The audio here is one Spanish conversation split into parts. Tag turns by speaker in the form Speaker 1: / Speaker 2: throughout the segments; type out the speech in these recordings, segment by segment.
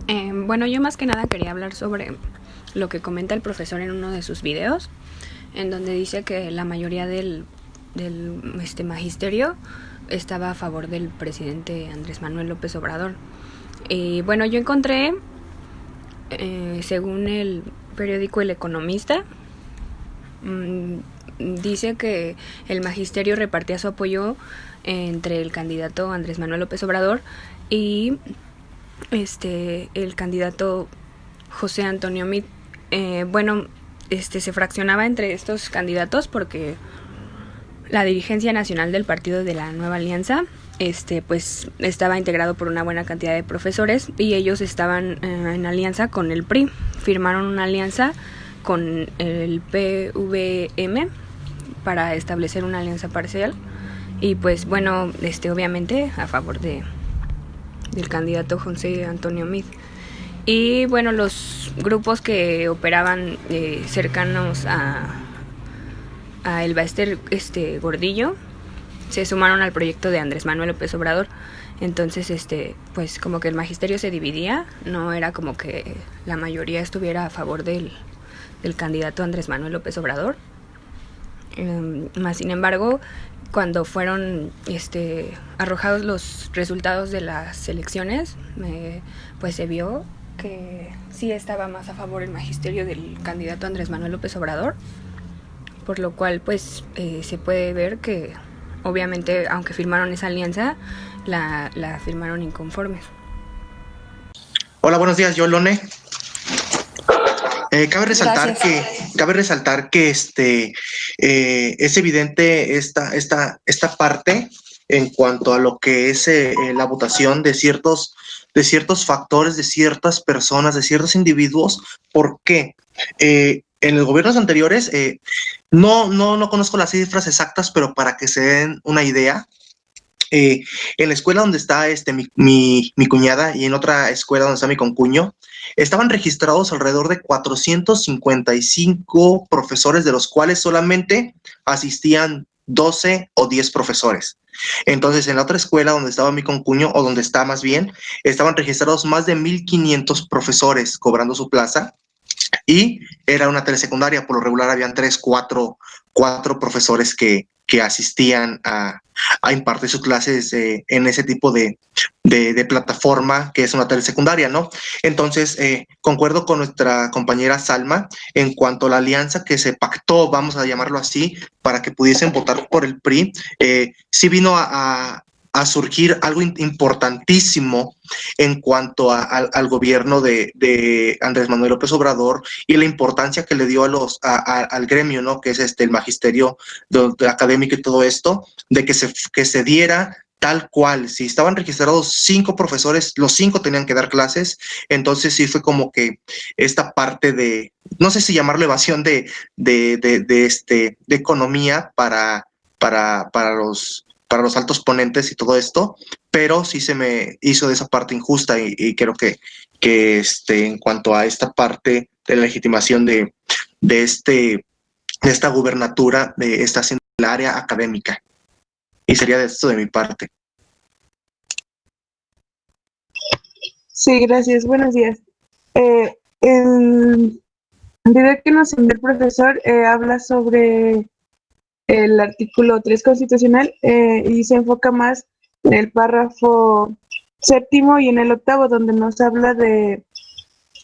Speaker 1: Bueno, yo más que nada quería hablar sobre lo que comenta el profesor en uno de sus videos, en donde dice que la mayoría del magisterio estaba a favor del presidente Andrés Manuel López Obrador. Y bueno, yo encontré, según el periódico El Economista, dice que el magisterio repartía su apoyo entre el candidato Andrés Manuel López Obrador y el candidato José Antonio Meade. Se fraccionaba entre estos candidatos porque la dirigencia nacional del partido de la Nueva Alianza pues estaba integrado por una buena cantidad de profesores y ellos estaban en alianza con el PRI. Firmaron una alianza con el PVM para establecer una alianza parcial y pues bueno, obviamente a favor del candidato José Antonio Meade. Y bueno, los grupos que operaban cercanos a el Baester Gordillo se sumaron al proyecto de Andrés Manuel López Obrador. Entonces, pues como que el magisterio se dividía, no era como que la mayoría estuviera a favor del candidato Andrés Manuel López Obrador. Más sin embargo, cuando fueron arrojados los resultados de las elecciones, pues se vio que sí estaba más a favor el magisterio del candidato Andrés Manuel López Obrador, por lo cual pues se puede ver que obviamente aunque firmaron esa alianza, la firmaron inconformes.
Speaker 2: Hola, buenos días, Yolone. Cabe resaltar que es evidente esta parte en cuanto a lo que es la votación de ciertos factores, de ciertas personas, de ciertos individuos. ¿Por qué? En los gobiernos anteriores, no conozco las cifras exactas, pero para que se den una idea, en la escuela donde está mi cuñada y en otra escuela donde está mi concuño, estaban registrados alrededor de 455 profesores, de los cuales solamente asistían 12 o 10 profesores. Entonces, en la otra escuela donde estaba mi concuño, o donde está más bien, estaban registrados más de 1,500 profesores cobrando su plaza, y era una telesecundaria. Por lo regular habían 4 profesores que asistían a impartir sus clases en ese tipo de plataforma que es una telesecundaria, ¿no? Entonces, concuerdo con nuestra compañera Salma en cuanto a la alianza que se pactó, vamos a llamarlo así, para que pudiesen votar por el PRI. Sí vino a surgir algo importantísimo en cuanto al gobierno de Andrés Manuel López Obrador y la importancia que le dio al gremio, ¿no? Que es el magisterio académico y todo esto, de que se diera tal cual. Si estaban registrados 5 profesores, los 5 tenían que dar clases. Entonces sí fue como que esta parte de, no sé si llamarlo evasión de economía para los altos ponentes y todo esto, pero sí se me hizo de esa parte injusta y creo que en cuanto a esta parte de la legitimación de esta gubernatura, de esta haciendo el área académica. Y sería de esto de mi parte.
Speaker 3: Sí, gracias. Buenos días. El video que nos envió el profesor habla sobre el artículo 3 constitucional y se enfoca más en el párrafo 7º y en el 8º, donde nos habla de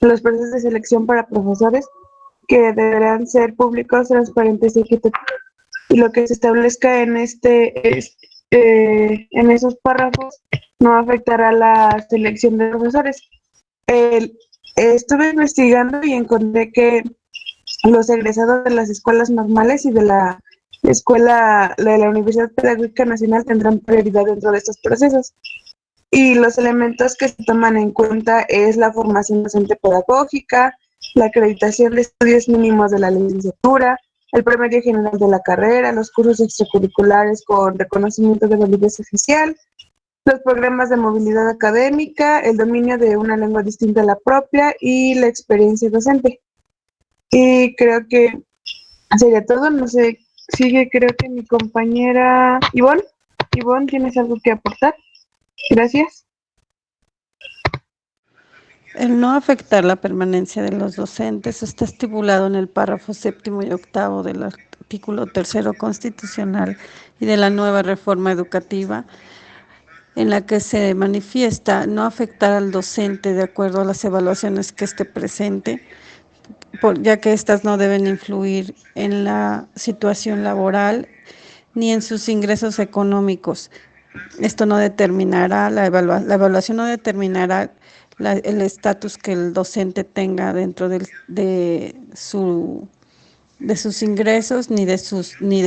Speaker 3: los procesos de selección para profesores que deberán ser públicos, transparentes y equitativos. Y lo que se establezca en en esos párrafos no afectará la selección de profesores. Estuve investigando y encontré que los egresados de las escuelas normales y de la escuela de la Universidad Pedagógica Nacional tendrán prioridad dentro de estos procesos. Y los elementos que se toman en cuenta es la formación docente pedagógica, la acreditación de estudios mínimos de la licenciatura, el promedio general de la carrera, los cursos extracurriculares con reconocimiento de validez oficial, los programas de movilidad académica, el dominio de una lengua distinta a la propia y la experiencia docente. Y creo que sería todo. No sé, sigue creo que mi compañera Ivonne. Ivonne, ¿tienes algo que aportar? Gracias.
Speaker 4: El no afectar la permanencia de los docentes está estipulado en el párrafo 7º y 8º del artículo 3º constitucional y de la nueva reforma educativa, en la que se manifiesta no afectar al docente de acuerdo a las evaluaciones que esté presente, ya que éstas no deben influir en la situación laboral ni en sus ingresos económicos. Esto no determinará, la evaluación no determinará el estatus que el docente tenga dentro de sus ingresos ni de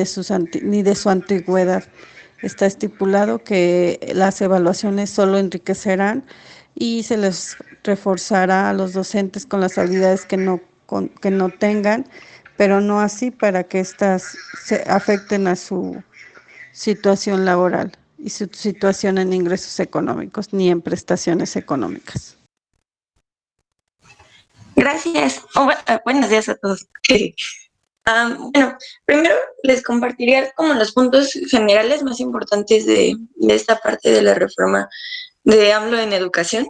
Speaker 4: su antigüedad. Está estipulado que las evaluaciones solo enriquecerán y se les reforzará a los docentes con las habilidades que no tengan, pero no así para que éstas se afecten a su situación laboral y su situación en ingresos económicos ni en prestaciones económicas.
Speaker 5: Gracias. Buenos días a todos. Bueno, primero les compartiría como los puntos generales más importantes de esta parte de la reforma de AMLO en educación.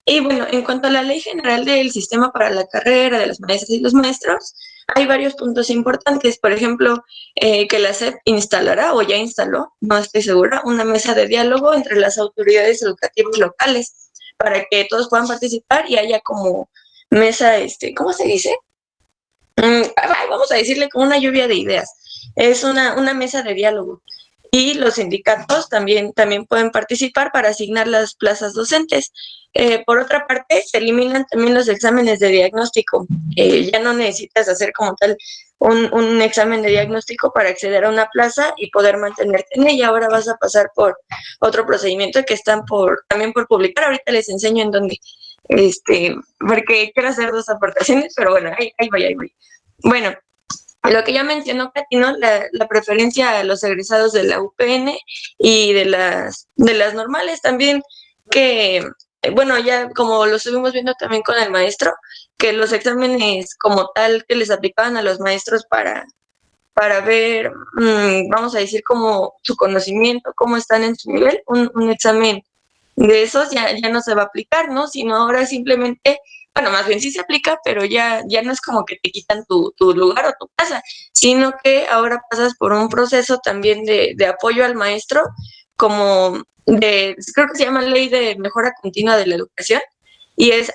Speaker 5: Y bueno, en cuanto a la ley general del sistema para la carrera de las maestras y los maestros, hay varios puntos importantes. Por ejemplo, que la SEP instalará o ya instaló, no estoy segura, una mesa de diálogo entre las autoridades educativas locales para que todos puedan participar y haya como mesa, ¿cómo se dice? Vamos a decirle como una lluvia de ideas. Es una mesa de diálogo. Y los sindicatos también pueden participar para asignar las plazas docentes. Por otra parte, se eliminan también los exámenes de diagnóstico. Ya no necesitas hacer como tal un examen de diagnóstico para acceder a una plaza y poder mantenerte en ella. Ahora vas a pasar por otro procedimiento que están también por publicar. Ahorita les enseño en dónde, porque quiero hacer 2 aportaciones, pero bueno, ahí voy. Bueno, lo que ya mencionó Katy, ¿no? La preferencia a los egresados de la UPN y de las normales también, que, bueno, ya como lo estuvimos viendo también con el maestro, que los exámenes como tal que les aplicaban a los maestros para ver, vamos a decir, como su conocimiento, cómo están en su nivel, un examen de esos ya no se va a aplicar, ¿no? Sino ahora simplemente, bueno, más bien sí se aplica, pero ya no es como que te quitan tu lugar o tu plaza, sino que ahora pasas por un proceso también de apoyo al maestro, como creo que se llama Ley de Mejora Continua de la Educación, y es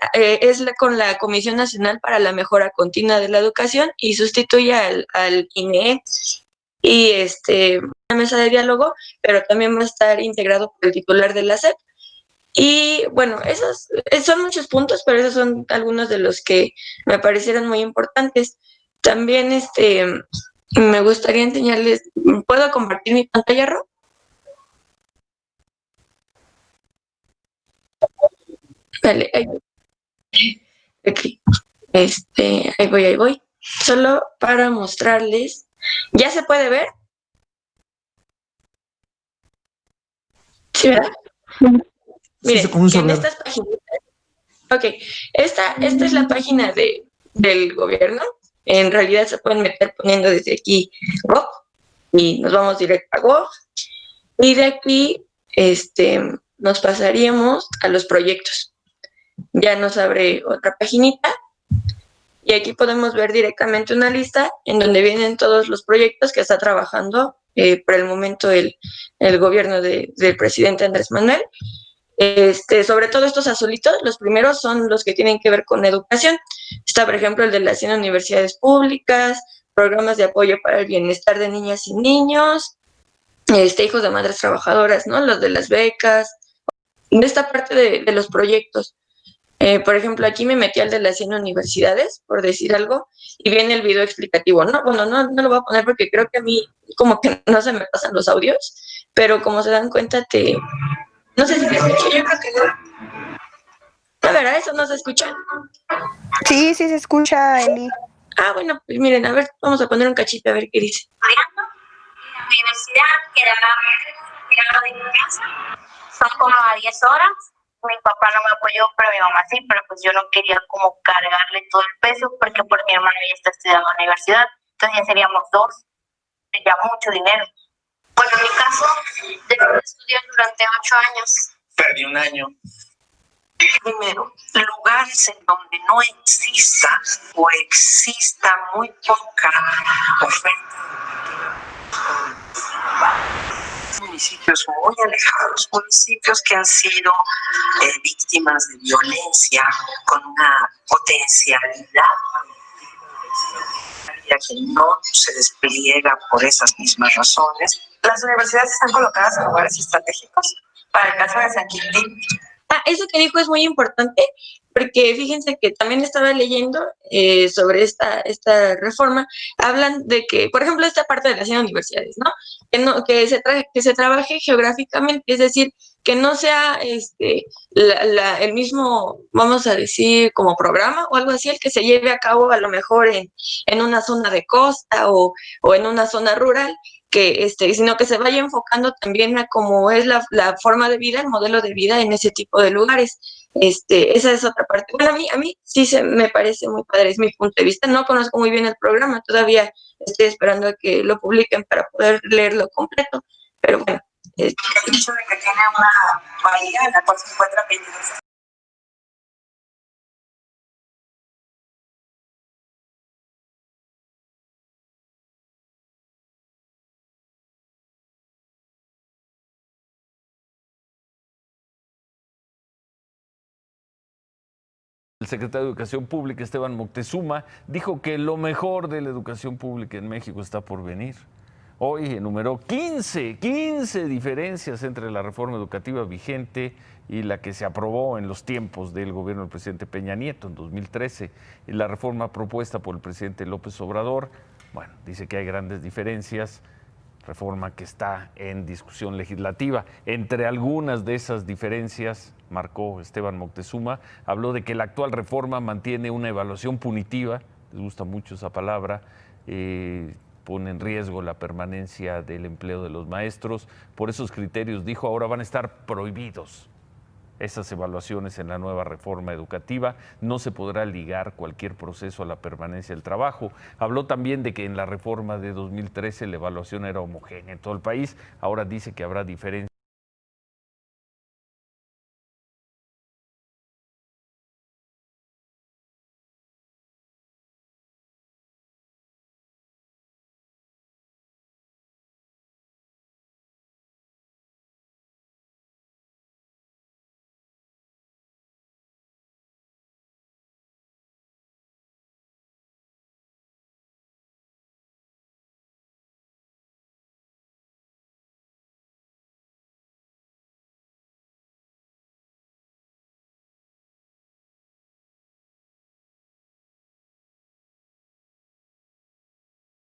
Speaker 5: con la Comisión Nacional para la Mejora Continua de la Educación y sustituye al INEE y una mesa de diálogo, pero también va a estar integrado por el titular de la SEP. Y bueno, esos son muchos puntos, pero esos son algunos de los que me parecieron muy importantes. También me gustaría enseñarles, ¿puedo compartir mi pantalla, Ro? Vale, ahí voy. Okay. Ahí voy. Solo para mostrarles. ¿Ya se puede ver? ¿Sí, verdad? Miren, en estas páginas. Ok, esta es la página del gobierno. En realidad se pueden meter poniendo desde aquí Gov y nos vamos directo a Gov. Y de aquí nos pasaríamos a los proyectos. Ya nos abre otra paginita y aquí podemos ver directamente una lista en donde vienen todos los proyectos que está trabajando por el momento el gobierno del presidente Andrés Manuel. Sobre todo estos azulitos, los primeros son los que tienen que ver con educación. Está, por ejemplo, el de las 100 universidades públicas, programas de apoyo para el bienestar de niñas y niños, hijos de madres trabajadoras, ¿no? Los de las becas, de esta parte de los proyectos. Por ejemplo, aquí me metí al de las 100 universidades, por decir algo, y viene el video explicativo, ¿no? Bueno, no lo voy a poner porque creo que a mí como que no se me pasan los audios, pero como se dan cuenta, no sé si me escucho, yo creo que no. A ver, ¿a eso no se escucha?
Speaker 6: Sí, se escucha, Eli.
Speaker 5: Bueno, pues miren, a ver, vamos a poner un cachito a ver qué dice.
Speaker 7: La universidad quedaba de mi casa, son como a 10 horas. Mi papá no me apoyó, pero mi mamá sí, pero pues yo no quería como cargarle todo el peso porque por mi hermano ya está estudiando en la universidad, entonces ya seríamos 2, ya mucho dinero. Bueno, en mi caso, dejé de estudiar durante 8 años.
Speaker 2: Perdí un año.
Speaker 8: Primero, lugares en donde no exista o exista muy poca oferta. Municipios muy alejados, municipios que han sido víctimas de violencia con una potencialidad que no se despliega por esas mismas razones. Las universidades están colocadas en lugares estratégicos. Para el caso de San Quintín.
Speaker 5: Eso que dijo es muy importante, porque fíjense que también estaba leyendo sobre esta reforma. Hablan de que, por ejemplo, esta parte de las 100 universidades, ¿no? Que se trabaje geográficamente, es decir, que no sea el mismo, vamos a decir, como programa o algo así, el que se lleve a cabo a lo mejor en una zona de costa o en una zona rural, sino que se vaya enfocando también a cómo es la forma de vida, el modelo de vida en ese tipo de lugares. Esa es otra parte. Bueno, a mí sí me parece muy padre, es mi punto de vista. No conozco muy bien el programa, todavía estoy esperando a que lo publiquen para poder leerlo completo, pero bueno.
Speaker 8: El hecho de que tiene una bahía en la cual se encuentran 22.
Speaker 9: El secretario de Educación Pública, Esteban Moctezuma, dijo que lo mejor de la educación pública en México está por venir. Hoy enumeró 15 diferencias entre la reforma educativa vigente y la que se aprobó en los tiempos del gobierno del presidente Peña Nieto en 2013. Y la reforma propuesta por el presidente López Obrador, bueno, dice que hay grandes diferencias. Reforma que está en discusión legislativa. Entre algunas de esas diferencias, marcó Esteban Moctezuma, habló de que la actual reforma mantiene una evaluación punitiva, les gusta mucho esa palabra, pone en riesgo la permanencia del empleo de los maestros. Por esos criterios, dijo, ahora van a estar prohibidos esas evaluaciones en la nueva reforma educativa. No se podrá ligar cualquier proceso a la permanencia del trabajo. Habló también de que en la reforma de 2013 la evaluación era homogénea en todo el país. Ahora dice que habrá diferencias.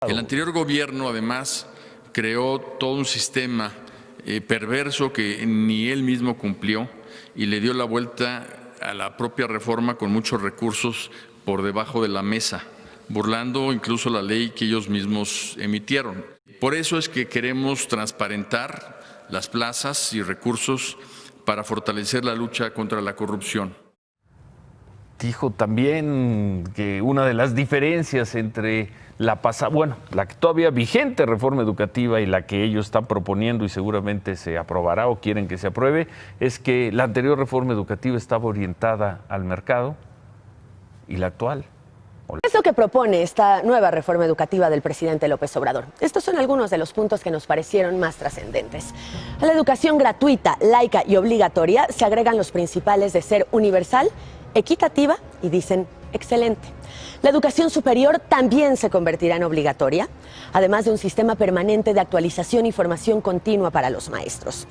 Speaker 10: El anterior gobierno, además, creó todo un sistema perverso que ni él mismo cumplió y le dio la vuelta a la propia reforma con muchos recursos por debajo de la mesa, burlando incluso la ley que ellos mismos emitieron. Por eso es que queremos transparentar las plazas y recursos para fortalecer la lucha contra la corrupción.
Speaker 9: Dijo también que una de las diferencias entre la todavía vigente reforma educativa y la que ellos están proponiendo y seguramente se aprobará o quieren que se apruebe, es que la anterior reforma educativa estaba orientada al mercado y la actual.
Speaker 11: Es lo que propone esta nueva reforma educativa del presidente López Obrador. Estos son algunos de los puntos que nos parecieron más trascendentes. A la educación gratuita, laica y obligatoria se agregan los principales de ser universal, equitativa y dicen excelente. La educación superior también se convertirá en obligatoria, además de un sistema permanente de actualización y formación continua para los maestros.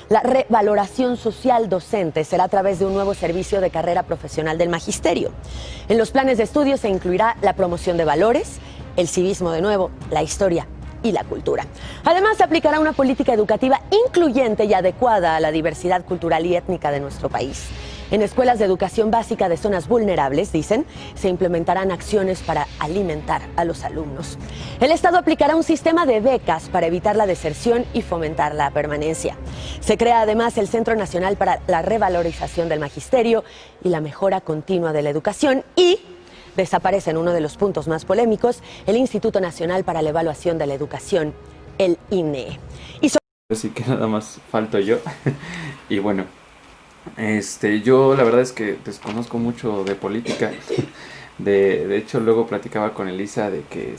Speaker 11: La revaloración social docente será a través de un nuevo servicio de carrera profesional del magisterio. En los planes de estudio se incluirá la promoción de valores, el civismo de nuevo, la historia y la cultura. Además, se aplicará una política educativa incluyente y adecuada a la diversidad cultural y étnica de nuestro país. En escuelas de educación básica de zonas vulnerables, dicen, se implementarán acciones para alimentar a los alumnos. El Estado aplicará un sistema de becas para evitar la deserción y fomentar la permanencia. Se crea además el Centro Nacional para la Revalorización del Magisterio y la Mejora Continua de la Educación y desaparece en uno de los puntos más polémicos, el Instituto Nacional para la Evaluación de la Educación, el INE.
Speaker 12: Así que nada más falto yo. Y bueno, Yo la verdad es que desconozco mucho de política. De hecho, luego platicaba con Elisa de que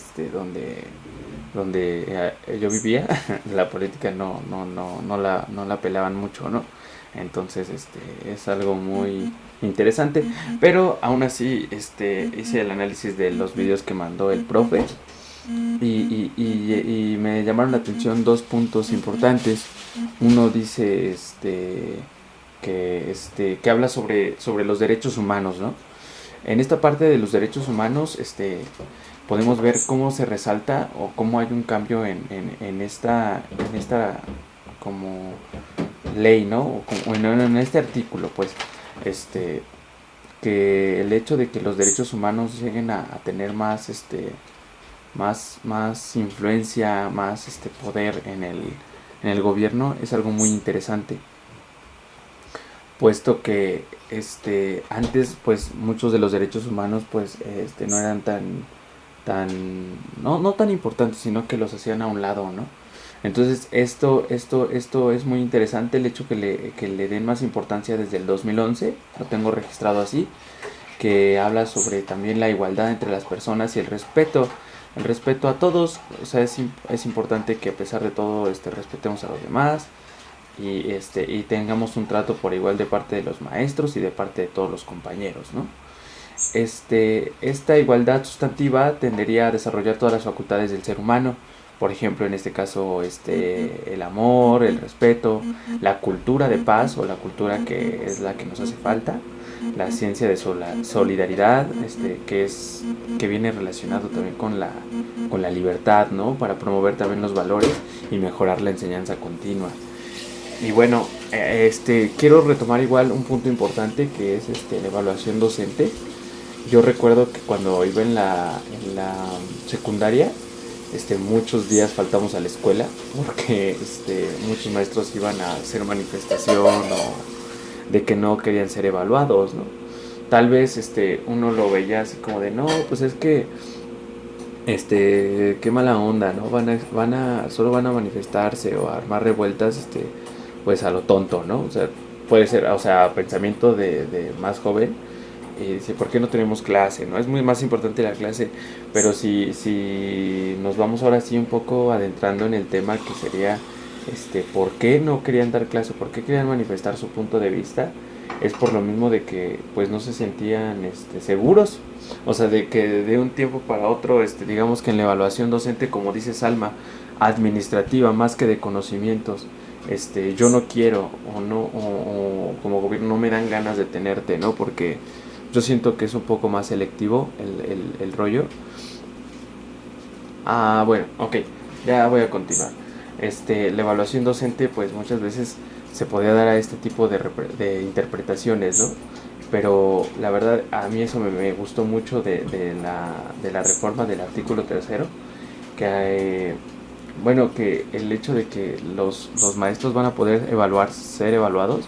Speaker 12: donde yo vivía, la política no la pelaban mucho, ¿no? Entonces, es algo muy interesante. Pero aún así, hice el análisis de los videos que mandó el profe y me llamaron la atención dos puntos importantes. Uno dice, que habla sobre los derechos humanos, ¿no? En esta parte de los derechos humanos, podemos ver cómo se resalta o cómo hay un cambio en esta como ley, ¿no? En este artículo, pues, que el hecho de que los derechos humanos lleguen a tener más, más influencia, más poder en el gobierno es algo muy interesante, puesto que antes pues muchos de los derechos humanos pues no eran no tan importantes, sino que los hacían a un lado, ¿no? Entonces esto es muy interesante, el hecho que le den más importancia desde el 2011, lo tengo registrado así, que habla sobre también la igualdad entre las personas y el respeto a todos. O sea, es importante que a pesar de todo respetemos a los demás y tengamos un trato por igual de parte de los maestros y de parte de todos los compañeros, ¿no? Esta igualdad sustantiva tendería a desarrollar todas las facultades del ser humano. Por ejemplo, en este caso, el amor, el respeto, la cultura de paz o la cultura que es la que nos hace falta, la ciencia de solidaridad, que viene relacionado también con la libertad, ¿no? Para promover también los valores y mejorar la enseñanza continua. Y bueno, quiero retomar igual un punto importante que es la evaluación docente. Yo recuerdo que cuando iba en la secundaria, muchos días faltamos a la escuela porque muchos maestros iban a hacer manifestación o de que no querían ser evaluados, ¿no? Tal vez uno lo veía así como de no, pues es que qué mala onda, ¿no? Solo van a manifestarse o a armar revueltas, pues a lo tonto, ¿no? O sea, puede ser, o sea, pensamiento de más joven. Y dice, ¿por qué no tenemos clase? ¿No? Es muy más importante la clase, pero si nos vamos ahora sí un poco adentrando en el tema que sería, ¿por qué no querían dar clase? ¿Por qué querían manifestar su punto de vista? Es por lo mismo de que pues no se sentían seguros, o sea, de que de un tiempo para otro, digamos que en la evaluación docente, como dice Salma, administrativa más que de conocimientos, yo no quiero o como gobierno no me dan ganas de tenerte, ¿no? Porque yo siento que es un poco más selectivo el rollo. Bueno, ok, ya voy a continuar. La evaluación docente, pues muchas veces se podía dar a este tipo de interpretaciones, ¿no? Pero la verdad, a mí eso me gustó mucho de la reforma del artículo 3º, que que el hecho de que los maestros van a poder ser evaluados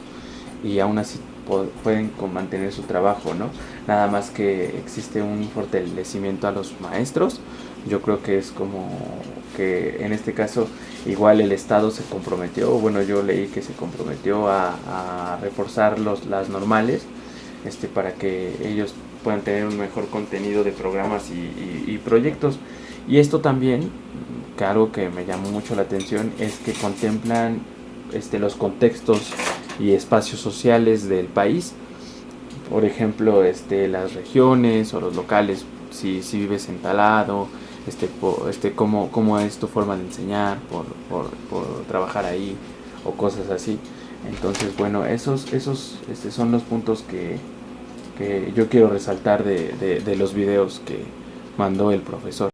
Speaker 12: y aún así pueden mantener su trabajo, ¿no? Nada más que existe un fortalecimiento a los maestros. Yo creo que es como que en este caso igual el Estado se comprometió, bueno, yo leí que se comprometió a reforzar las normales, para que ellos puedan tener un mejor contenido de programas y proyectos. Y esto también, que algo que me llamó mucho la atención, es que contemplan los contextos y espacios sociales del país. Por ejemplo, las regiones o los locales, si vives en tal lado, cómo es tu forma de enseñar por trabajar ahí o cosas así. Entonces, bueno, esos son los puntos que yo quiero resaltar de los videos que mandó el profesor.